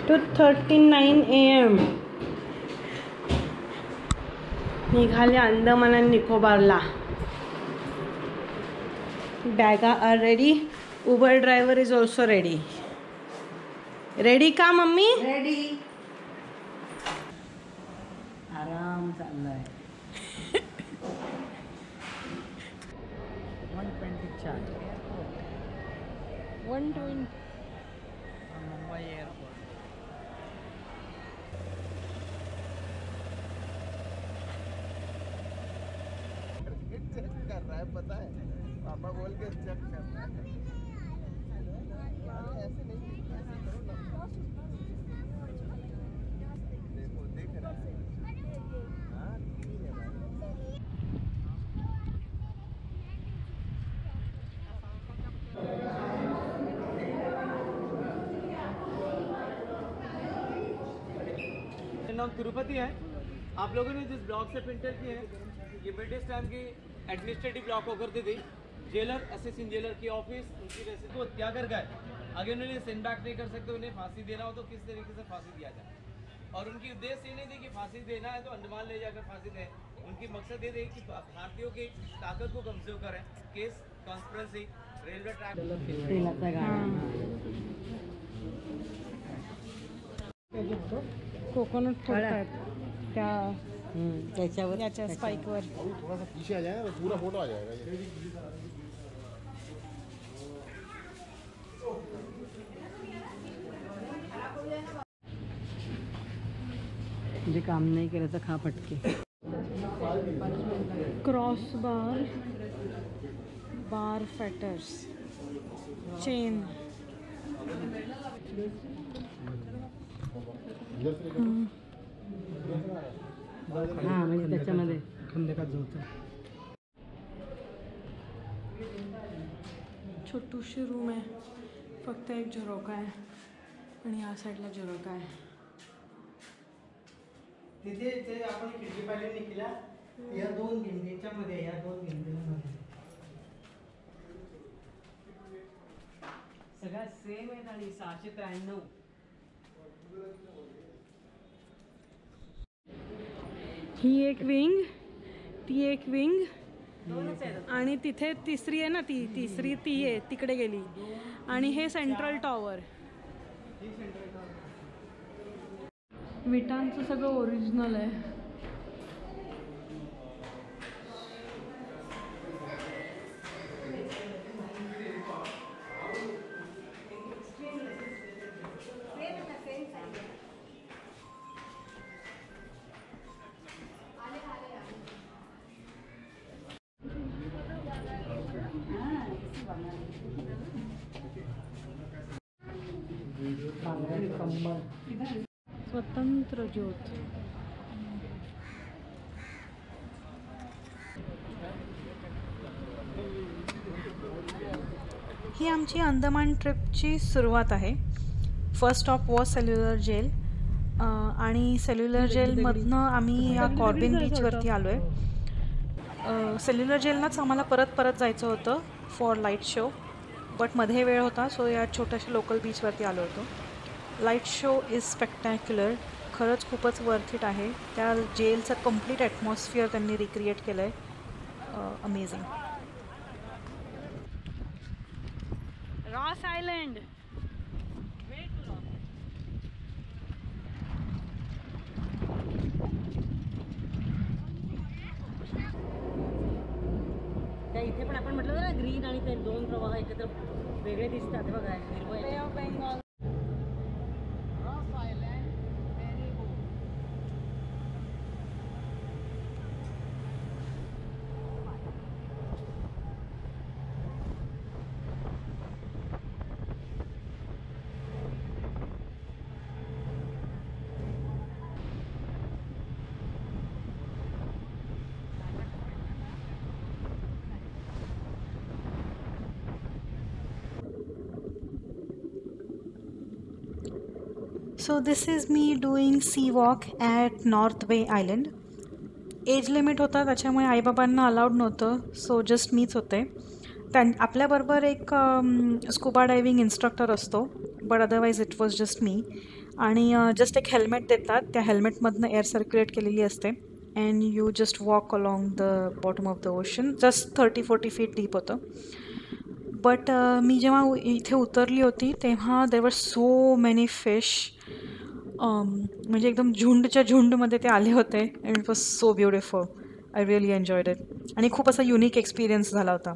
2:39 AM निघाले अंदमान आणि निकोबारला. बॅगा are ready. Uber driver is also ready. Ready का मम्मी? रेडी. आराम चाललाय. 120 चार्ज. 120 मुंबई एअरपोर्ट. चेक कर रहा है, पता है पापा बोल के चेक कर रहा है. ऐसे नहीं, ऐसे करो ना. देखो देख रहा है. हाँ ठीक है भाई. नाम तिरुपति है. आप लोगों ने जिस ब्लॉक से प्रिंटर किए हैं ये ब्रिटिश टाइम की एडमिनिस्ट्रेटिव ब्लॉक होकर थी. जेलर असिस्टेंट जेलर की ऑफिस उनकी रेसिडेंस को त्यागर गए. आगे उन्होंने सेंड बैक नहीं कर सकते. उन्हें फांसी देना हो तो किस तरीके से फांसी दिया जाए. और उनकी उद्देश्य ये नहीं थी कि फांसी देना है तो अंडमान ले जाकर फांसी दें. उनकी मकसद ये थी कि भारतीयों की ताकत को कमजोर करें. केस कॉन्स्पिरेसी रेलवे ट्रैक तेलाचा गाडा. कोकोनट फोडतायत त्या त्याच्यावर याच्या स्पाइकवर. थोड़ा सा पीछे आ जाएगा तो पूरा फोटो आ जाएगा ये. म्हणजे काम नाही केलं तर खा फटके. क्रॉस बार, बार फॅटर्स, चेन. हां म्हणजे त्याच्यामध्ये खंदकात जोडतं. छोटूशी रूम आहे. फक्त एक झरोका आहे आणि या साईडला झरोका आहे. तिथे ते आपण खिडकी पाहिली निघल्या या दोन भिंतीच्या मध्ये या दोन भिंतींमध्ये सगळ्या सेम आहेत आणि 693. ही एक विंग, ती एक विंग आणि तिथे तिसरी आहे ना, तिसरी ती आहे तिकडे गेली. आणि हे सेंट्रल टॉवर. विटांचं सगळं ओरिजिनल आहे. स्वतंत्र ज्योत. ही आमची अंदमान ट्रिपची सुरुवात आहे. First stop was cellular jail. आणि सेल्युलर जेलमधनं आम्ही या कॉर्बिन बीचवरती आलो आहे. सेल्युलर जेलनंच आम्हाला परत जायचं होतं फॉर लाईट शो. बट मध्ये वेळ होता सो या छोट्याशा लोकल बीचवरती आलो होतो. Light show is spectacular. खरंच खूपच वर्थ इट आहे. त्या जेलचं कम्प्लीट ॲटमॉस्फिअर त्यांनी रिक्रिएट केलं आहे. अमेझिंग. Ross Island. त्या इथे पण आपण म्हटलं ना ग्रीन आणि ते दोन प्रवाह एकत्र वेगळे दिसतात बघा. बे of Bengal. So this is me doing sea walk at North Bay Island. Age limit होता त्याच्यामुळे आईबाबांना अलाउड नव्हतं. सो जस्ट मीच होते. आपल्याबरोबर एक स्कुबा डायव्हिंग इन्स्ट्रक्टर असतो. But otherwise it was just मी. आणि जस्ट एक हेल्मेट देतात, त्या हेल्मेटमधनं एअर सर्क्युलेट केलेली असते and you just walk along the bottom of the ocean. Just 30-40 feet deep होतं. बट मी जेव्हा इथे उतरली होती तेव्हा देर वर सो मेनी फिश. म्हणजे एकदम झुंडच्या झुंडमध्ये ते आले होते and it was so beautiful. I really enjoyed it आणि खूप असा युनिक एक्सपिरियन्स झाला होता.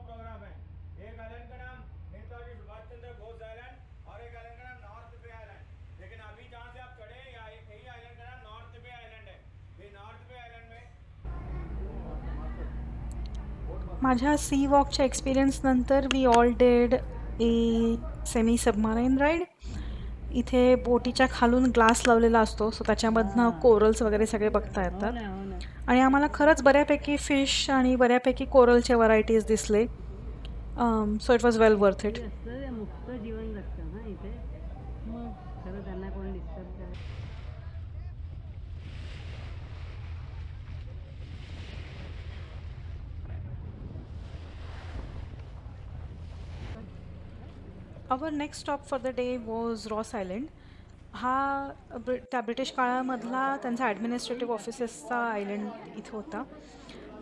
प्रोग्राम है। एक आइलैंड का नाम नेताजी सुभाष चंद्र बोस आइलैंड और एक आइलैंड का नाम नॉर्थ बे आइलैंड। लेकिन अभी जहाँ से आप चढ़े हैं यही आइलैंड का नाम नॉर्थ बे आइलैंड है। ये नॉर्थ बे आइलैंड में माझ्या सी वॉकच्या एक्सपिरियन्सनंतर we all did a semi submarine ride. इथे बोटीच्या खालून ग्लास लावलेला असतो, सो त्याच्यामधनं कोरल्स वगैरे सगळे बघता येतात. आणि आम्हाला खरंच बऱ्यापैकी फिश आणि बऱ्यापैकी कोरलचे व्हरायटीज दिसले. So it was well worth it. मुक्त जीवन जगतं ना इथे, मग खरं त्यांना कोण डिस्टर्ब करत. Our next stop for the day was Ross Island. हा त्या ब्रिटिश काळामधला त्यांचा ॲडमिनिस्ट्रेटिव्ह ऑफिसेसचा आयलंड इथे होता.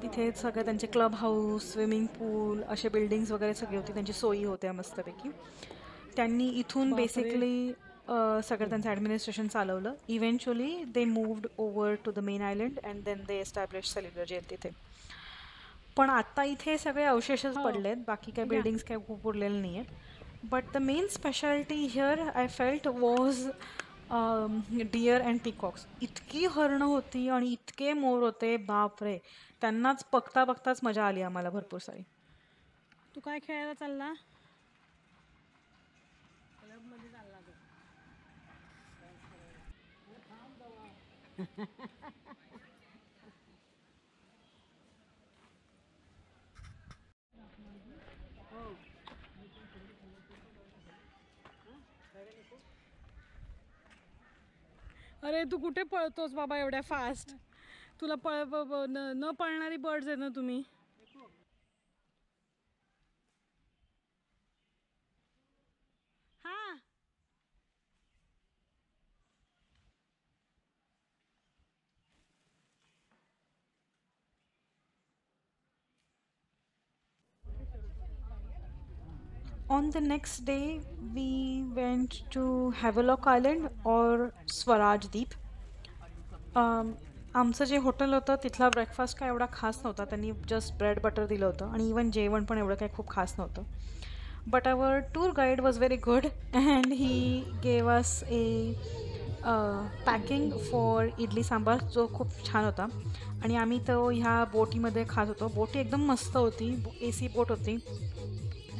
तिथे सगळं त्यांचे क्लब हाऊस, स्विमिंग पूल असे बिल्डिंग्स वगैरे सगळे होती, त्यांची सोयी होत्या मस्तपैकी. त्यांनी इथून बेसिकली सगळं त्यांचं ॲडमिनिस्ट्रेशन चालवलं. Eventually they moved over to the main island and then they establish cellular jail तिथे. पण आता इथे सगळे अवशेषच पडलेत, बाकी काही बिल्डिंग्स काही खूप उरलेले नाही आहेत. But the main speciality here I felt was deer and peacocks. इतकी हरणं होती आणि इतके मोर होते, बापरे. त्यांनाच बघता बघताच मजा आली आम्हाला भरपूर सारी. तू काय खेळायला चालला? अरे तू कुठे पळतोस बाबा एवढ्या फास्ट? तुला न पळणारी बर्ड्स आहेत ना तुम्ही. हां On the next day, we went to Havelock Island or Swaraj Deep. आमचं जे हॉटेल होतं तिथला ब्रेकफास्ट काय एवढा खास नव्हता. त्यांनी जस्ट ब्रेड बटर दिलं होतं आणि इवन जेवण पण एवढं काही खूप खास नव्हतं. But our tour guide was very good and he gave us a packing for idli sambar जो खूप छान होता. आणि आम्ही तो ह्या बोटीमध्ये खात होतो. बोटी एकदम मस्त होती, AC बोट होती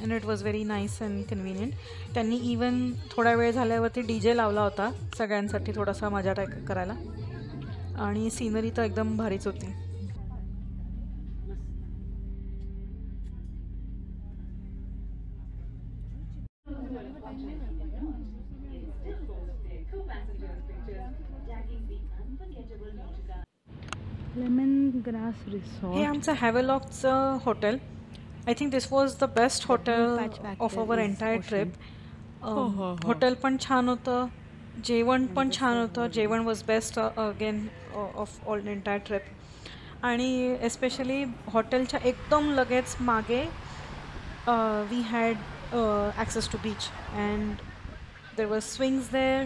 and it was very nice and convenient. त्यांनी इवन थोडा वेळ झाल्यावरती DJ लावला होता सगळ्यांसाठी थोडासा मजा करायला. आणि सीनरी तर एकदम भारीच होती. लेमन ग्रास हे रिसॉर्ट. आमचं हॅवेलॉकचं hotel. I think this was the best hotel of our entire trip. Hotel पण छान होतं, जेवण पण छान होतं. जेवण was best again of all entire trip. आणि एस्पेशली हॉटेलच्या एकदम लगेच मागे we had access to beach and there was swings there.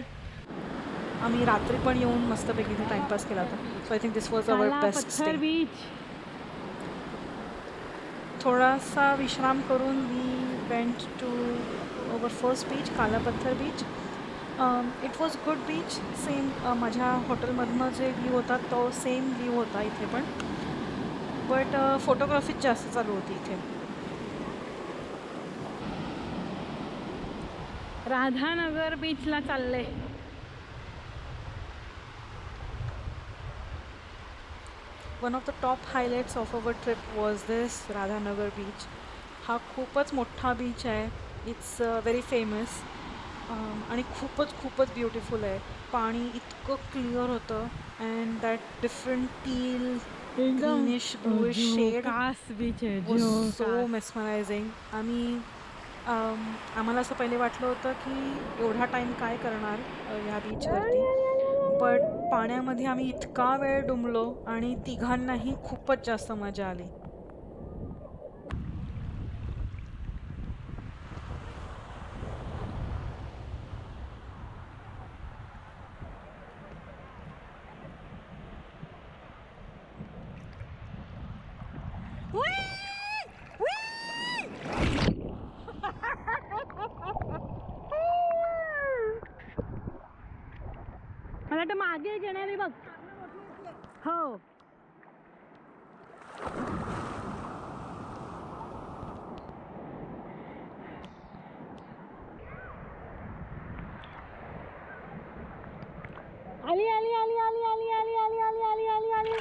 आम्ही रात्री पण येऊन मस्तपैकी इथे टाइमपास केला होता. So I think this was our best stay. Beach. थोडासा विश्राम करून we went to our first beach, Kala Patthar beach. It was good beach. Same माझ्या हॉटेलमधनं जे व्ह्यू होता तो सेम व्ह्यू होता इथे पण. बट फोटोग्राफीच जास्त चालू होती इथे. राधानगर बीचला चालले. One of the top highlights of our trip was this Radhanagar beach. हा खूपच मोठा बीच आहे. इट्स व्हेरी फेमस आणि खूपच ब्युटिफुल आहे. पाणी इतकं क्लिअर होतं and that different teal greenish bluish shade beach आहे was so mesmerizing. आम्हाला असं पहिले वाटलं होतं की एवढा टाईम काय करणार ह्या बीचवरती, बट पाण्यामध्ये आम्ही इतका वेळ डुंबलो आणि तिघांनाही खूपच जास्त मजा आली. मला तर मागे घेणारी बघ. हो आली आली आली आली आली आली आली आली आली आली आली.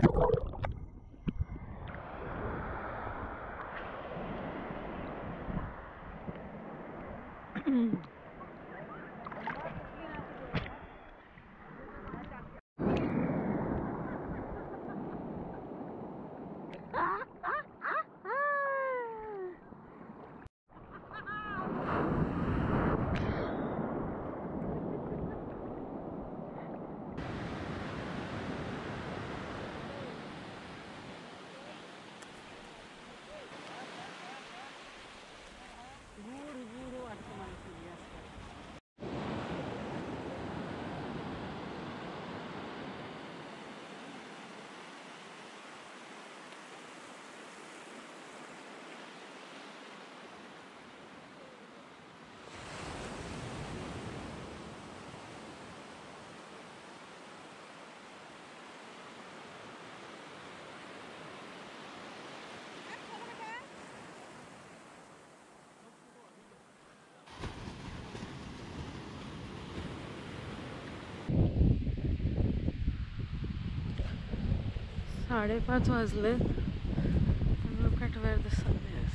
साडेपाच वाजले. Look at where the sun is.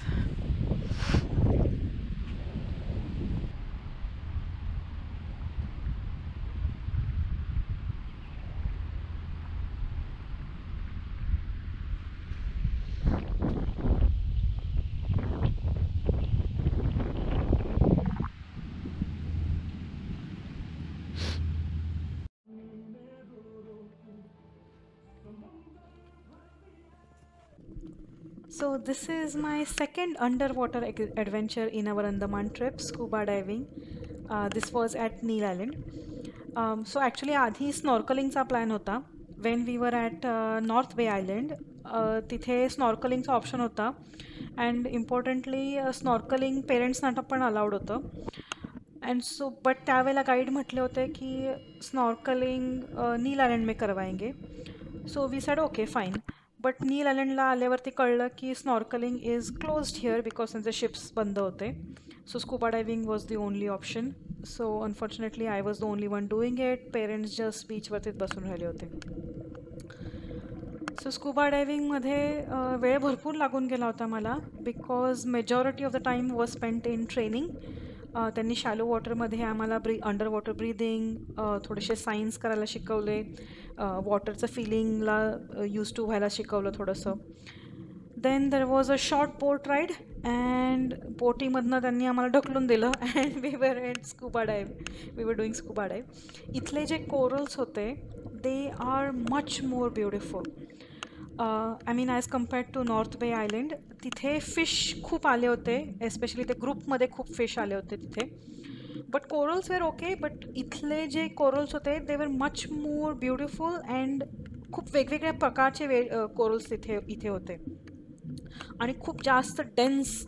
So this is my second underwater adventure in our Andaman trip, scuba diving. This was at Neil Island. So actually आधी स्नॉर्कलिंगचा प्लॅन होता. When we were at North Bay Island, तिथे स्नॉर्कलिंगचा option होता and importantly snorkelling पेरेंट्सना पण allowed होतं. And so but त्यावेळेला गाईड म्हटले होते की स्नॉर्कलिंग नील आयलंड में करवाएंगे. So we said okay fine. But Neil आयलंडला आल्यावरती कळलं की snorkelling is closed here because त्यांचे शिप्स बंद होते. So scuba diving was the only option. So unfortunately I was the only one doing it. Parents just बीचवरतीच बसून राहिले होते. सो स्कूबा डायविंगमध्ये वेळ भरपूर लागून गेला होता मला because majority of the time was spent in training. त्यांनी शॅलो वॉटरमध्ये आम्हाला अंडर वॉटर ब्रीदिंग, थोडेसे सायन्स करायला शिकवले, वॉटरचं फिलिंगला यूज टू व्हायला शिकवलं थोडंसं. Then there was a short boat ride and बोटीमधनं त्यांनी आम्हाला ढकलून दिलं and we were at scuba we were doing scuba dive. इथले जे कोरल्स होते they are much more beautiful. I mean as compared to North बे आयलंड. तिथे फिश खूप आले होते, एस्पेशली ते ग्रुपमध्ये खूप फिश आले होते तिथे. But corals were okay. But इथले जे कोरल्स होते दे were much more beautiful and खूप वेगवेगळ्या प्रकारचे कोरल्स इथे होते आणि खूप जास्त डेन्स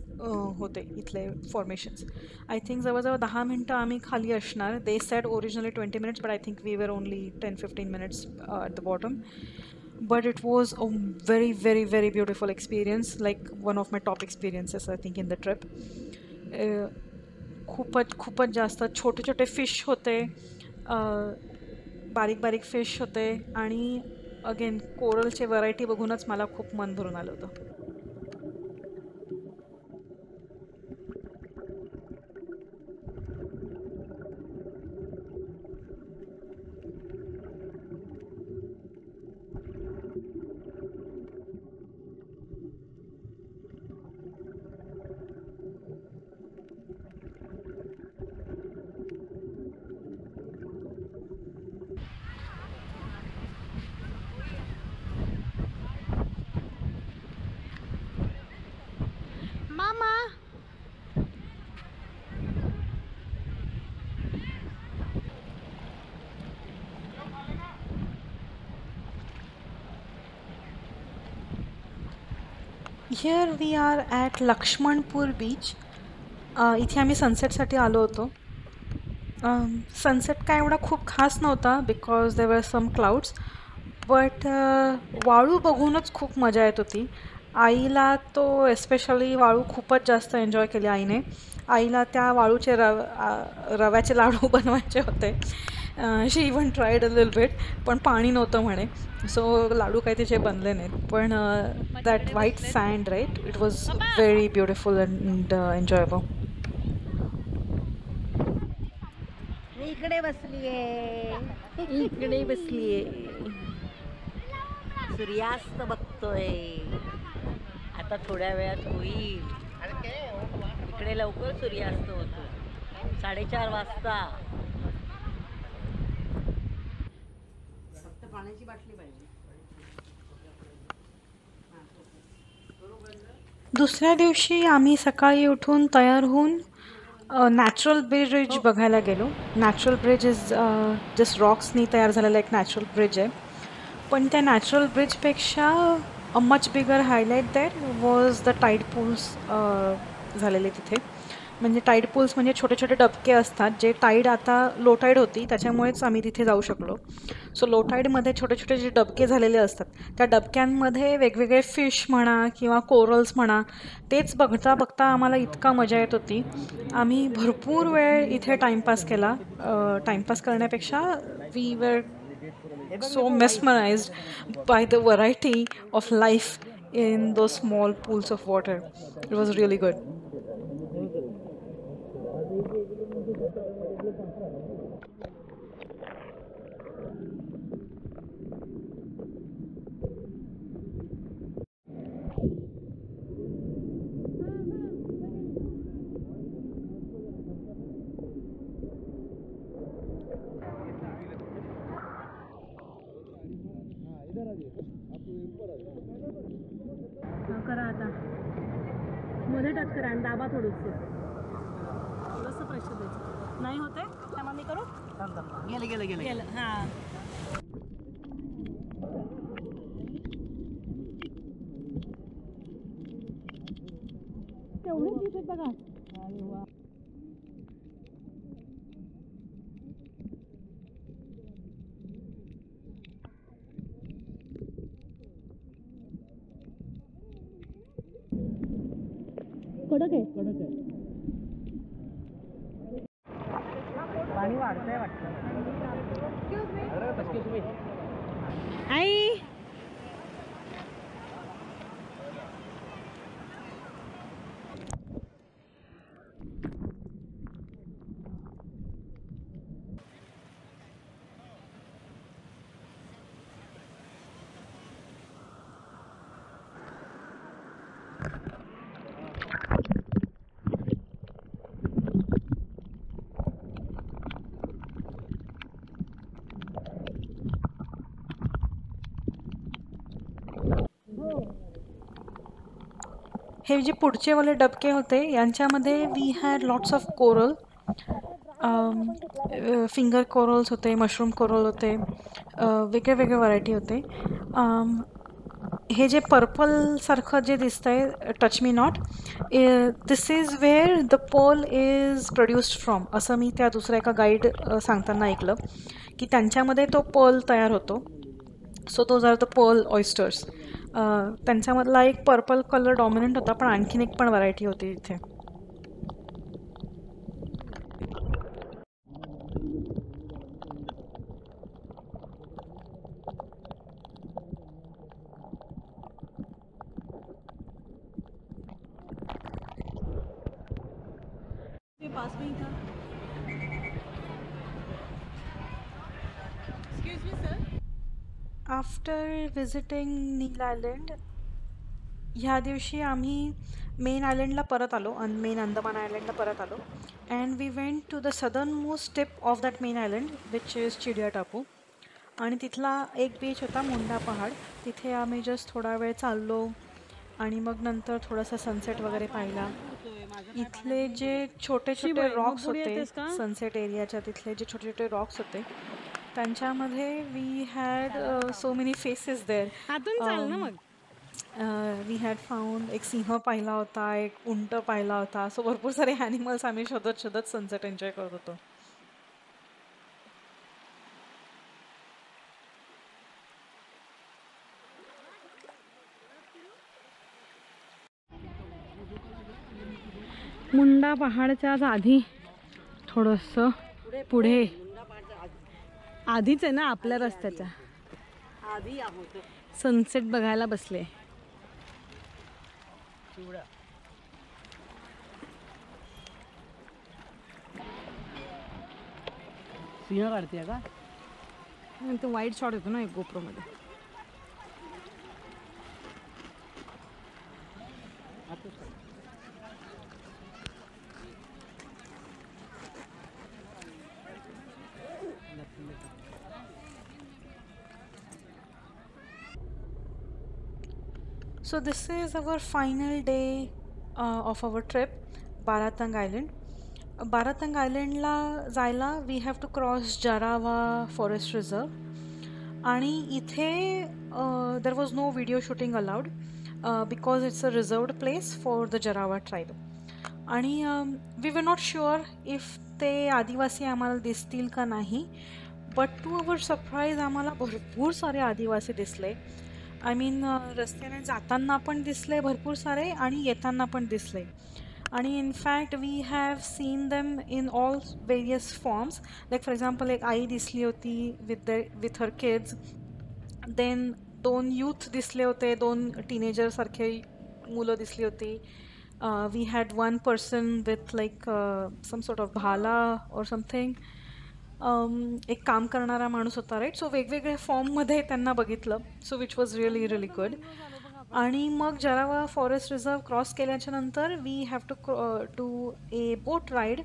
होते इथले फॉर्मेशन्स. आय थिंक जवळजवळ 10 मिनटं आम्ही खाली असणार. They said originally 20 minutes but I think we were only 10-15 minutes at the bottom. But it was a very, very, very beautiful experience, like one of my top experiences I think in the trip. खूपच खूपच जास्त छोटे छोटे fish होते, बारीक बारीक fish होते आणि अगेन कोरलचे व्हरायटी बघूनच मला खूप मन भरून आलं होतं. मामा here we are at Laxmanpur beach. इथे आम्ही सनसेटसाठी आलो होतो. सनसेट काय एवढा खूप खास नव्हता because there were some clouds, but वाळू बघूनच खूप मजा येत होती. आईला तो एस्पेशली वाळू खूपच जास्त एन्जॉय केली आईने. आईला त्या वाळूचे रव्याचे लाडू बनवायचे होते. शी इवन ट्राईड अ लिल बिट, पण पाणी नव्हतं म्हणे, सो लाडू काही तिचे बनले नाहीत. पण that white sand right, it was very beautiful and enjoyable. इकडे बसलीये, इकडे बसलीये, सूर्यास्त बघतोय. आता थोड्या वेळात होईल. इकडे लवकर सूर्यास्त होतो, 4:30 वाजता. फक्त पाण्याची बाटली पाहिजे. दुसऱ्या दिवशी आम्ही सकाळी उठून तयार होऊन नॅचरल ब्रिज बघायला गेलो. नॅचरल ब्रिज इज जस्ट रॉक्सनी तयार झालेला एक नॅचरल ब्रिज आहे. पण त्या नॅचरल ब्रिजपेक्षा a much bigger highlight that was the tide pools झालेले तिथे. म्हणजे टाईड पूल्स म्हणजे छोटे छोटे डबके असतात, जे टाईड आता लो टाईड होती त्याच्यामुळेच आम्ही तिथे जाऊ शकलो. सो लो टाईडमध्ये छोटे छोटे जे डबके झालेले असतात, त्या डबक्यांमध्ये वेगवेगळे फिश म्हणा किंवा कोरल्स म्हणा, तेच बघता बघता आम्हाला इतका मजा येत होती. आम्ही भरपूर वेळ इथे टाईमपास केला. टाईमपास करण्यापेक्षा we were so mesmerized by the variety of life in those small pools of water. It was really good. करा आता, मध्ये टच करा आणि दाबा थोडंसं प्रेशर द्यायचं. नाही होते त्यामुळे मी करू. गेलं हां. तेवढेच दिसत बघा. कडक आहे. पाणी वाढतंय वाटतं. आई हे जे पुढचे वाले डबके होते यांच्यामध्ये we had lots of coral. Finger corals होते, मशरूम कोरल होते, वेगळे वेगळे व्हरायटी होते. हे जे पर्पलसारखं जे दिसतंय, touch me not, this is where the pearl is produced from, असं मी त्या दुसऱ्या एका गाईड सांगताना ऐकलं की त्यांच्यामध्ये तो पर्ल तयार होतो. So those are the pearl oysters. त्यांच्यामधला एक पर्पल कलर डॉमिनंट होता, पण आणखीन एक पण व्हरायटी होती इथे. पास में ही था. Excuse me sir. After visiting Neil island ह्या दिवशी आम्ही मेन आयलंडला परत आलो मेन अंदमान आयलंडला परत आलो and we went to the southernmost tip of that main island which is Chidiya Tapu. आणि तिथला एक बीच होता मुंडा पहाड. तिथे आम्ही जस्ट थोडा वेळ चाललो आणि मग नंतर थोडासा सनसेट वगैरे पाहिला. इथले जे छोटे छोटे रॉक्स होते सनसेट एरियाच्या तिथले जे छोटे छोटे रॉक्स होते त्यांच्यामध्ये we had so many faces there. हातून चाल ना मग. वी हॅड फाउंड एक सिंह पाहिला होता, एक उंट पाहिला होता. सो भरपूर सारे ॲनिमल्स आम्ही शोधत शोधत सनसेट एन्जॉय करत होतो. मुंडा पहाडच्याच आधी थोडंसं पुढे आधीच आहे ना आपल्या रस्त्याच्या आधी आहोत. सनसेट बघायला बसले. सिंह काढते का? तो वाईट शॉट येतो ना एक गोप्रो मध्ये. So this is our final day of our trip, Baratang Island. Baratang आयलंडला जायला we have to cross Jarawa forest reserve आणि इथे there was no video shooting allowed because it's a reserved place for the Jarawa tribe. आणि we were not sure if ते आदिवासी आम्हाला दिसतील का नाही, बट टू अवर सरप्राईज आम्हाला भरपूर सारे आदिवासी दिसले. आय मीन रस्त्याने जाताना पण दिसले भरपूर सारे आणि येताना पण दिसले. आणि in fact we have seen them in all various forms. Like for example एक आई दिसली होती with her kids. Then 2 youth दिसले होते, 2 टीनेजरसारखे मुलं दिसली होती. We had 1 person with like some sort of भाला ऑर समथिंग. एक काम करणारा माणूस होता राईट. सो वेगवेगळ्या फॉर्ममध्ये त्यांना बघितलं. So which was really really good. आणि मग जरावा फॉरेस्ट रिझर्व क्रॉस केल्याच्या नंतर we have to a boat ride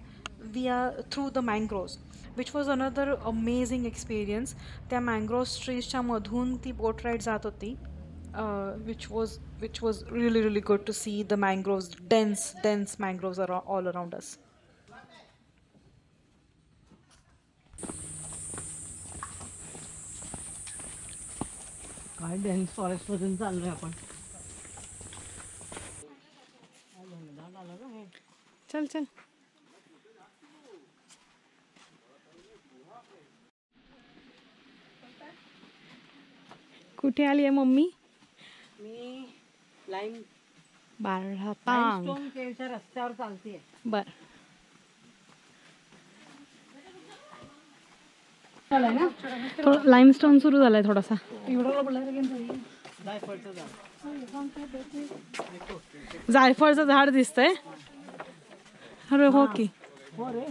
through the mangroves which was another amazing experience. त्या मँग्रोव्ज ट्रीजच्या मधून ती बोट राईड जात होती which was really really good to see the mangroves, dense mangroves are all around us. काय dense forest मधून चाललोय आपण. चल चल. कुठे आली आहे मम्मी? मी लाईम बारातांग. स्टोन केव्हच्या रस्त्यावर चालतेय. बर. लाईमस्टोन सुरू झालाय थोडासा. जायफळचं झाड दिसतंय. अरे हो की. हो रे,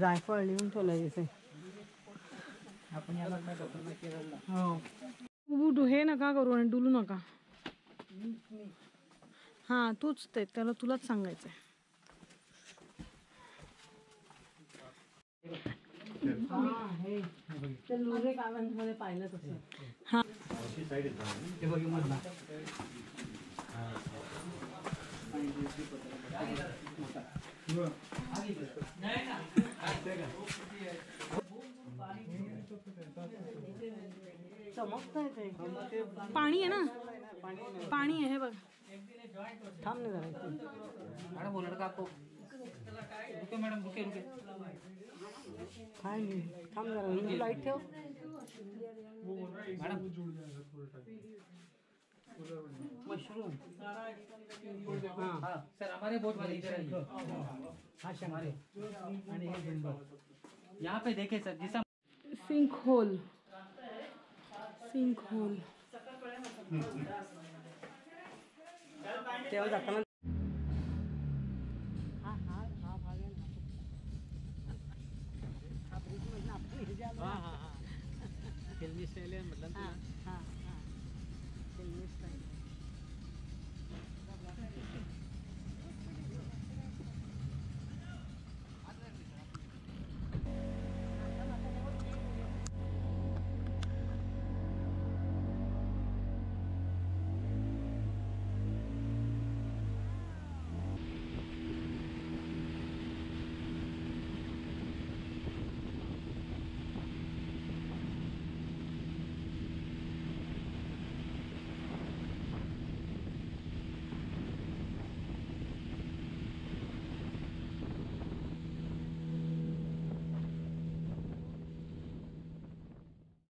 जायफळ लिहून ठेवलंय इथे. आपण याला हो हे नका करू आणि डुलू नका. हा तूच ते, त्याला तुलाच सांगायचंय. लुरे गावांमध्ये पाहिलं तसं. हा पाणी आहे ना, पाणी आहे बघ. थांब नाही जरा. मॅडम बोलणार का आपको? रुके मॅडम, रुके रुके. काय नाही, थांब जरा. लाईट ठेव मॅडम. मशरूम. हाँ सर, हमारे बोट वाले इधर आइए. हाँ हमारे आणि हे जंगल यहाँ पे देखे सर. जिसम सिंक होल. तेव्हा जाताना हां हां हां फिल्मी स्टाईल आहे म्हटलं ना हां तुला. हां हां फिल्मी स्टाईल